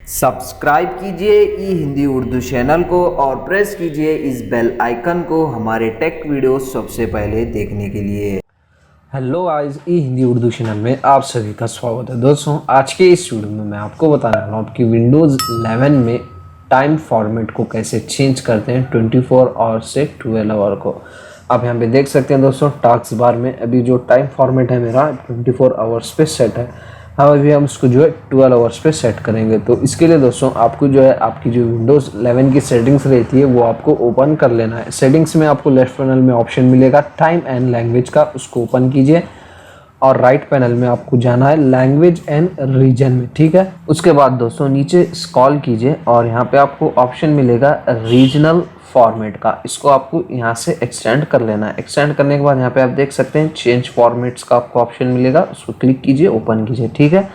Subscribe कीजिए ई Hindi Urdu channel को और प्रेस कीजिए इस बेल आइकन को हमारे टेक वीडियोस सबसे पहले देखने के लिए। हेलो गाइस, ई हिंदी उर्दू चैनल में आप सभी का स्वागत है। दोस्तों, आज के इस वीडियो में मैं आपको बताने वाला हूँ कि विंडोज़ 11 में टाइम फॉर्मेट को कैसे चेंज करते हैं 24 आवर से 12 आवर को। आप यहाँ पे देख सकते हैं दोस्तों, टास्क बार में अभी जो टाइम फॉर्मेट है मेरा 24 आवर्स पे सेट है। हाँ, अभी हम इसको जो है 12 आवर्स पे सेट करेंगे। तो इसके लिए दोस्तों आपको जो है आपकी जो विंडोज़ 11 की सेटिंग्स रहती है वो आपको ओपन कर लेना है। सेटिंग्स में आपको लेफ्ट पैनल में ऑप्शन मिलेगा टाइम एंड लैंग्वेज का, उसको ओपन कीजिए और राइट पैनल में आपको जाना है लैंग्वेज एंड रीजन में। ठीक है, उसके बाद दोस्तों नीचे स्क्रॉल कीजिए और यहाँ पे आपको ऑप्शन मिलेगा रीजनल फॉर्मेट का, इसको आपको यहाँ से एक्सटेंड कर लेना है। एक्सटेंड करने के बाद यहाँ पे आप देख सकते हैं चेंज फॉर्मेट्स का आपको ऑप्शन मिलेगा, उसको क्लिक कीजिए, ओपन कीजिए। ठीक है,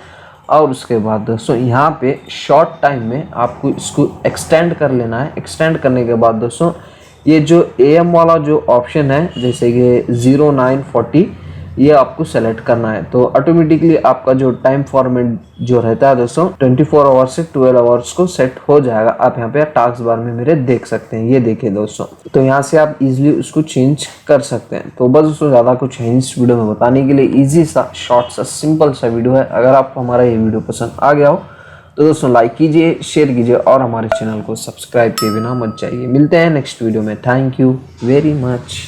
और उसके बाद दोस्तों यहाँ पे शॉर्ट टाइम में आपको इसको एक्सटेंड कर लेना है। एक्सटेंड करने के बाद दोस्तों ये जो AM वाला जो ऑप्शन है, जैसे कि 0940, ये आपको सेलेक्ट करना है। तो ऑटोमेटिकली आपका जो टाइम फॉर्मेट जो रहता है दोस्तों 24 आवर्स से 12 आवर्स को सेट हो जाएगा। आप यहाँ पे टास्क बार में मेरे देख सकते हैं, ये देखिए दोस्तों। तो यहाँ से आप इजीली उसको चेंज कर सकते हैं। तो बस उसको ज़्यादा कुछ है इस वीडियो में बताने के लिए, ईजी सा शॉर्ट सा सिंपल सा वीडियो है। अगर आपको हमारा ये वीडियो पसंद आ गया हो तो दोस्तों लाइक कीजिए, शेयर कीजिए और हमारे चैनल को सब्सक्राइब किए बिना मत जाइए। मिलते हैं नेक्स्ट वीडियो में। Thank you very much.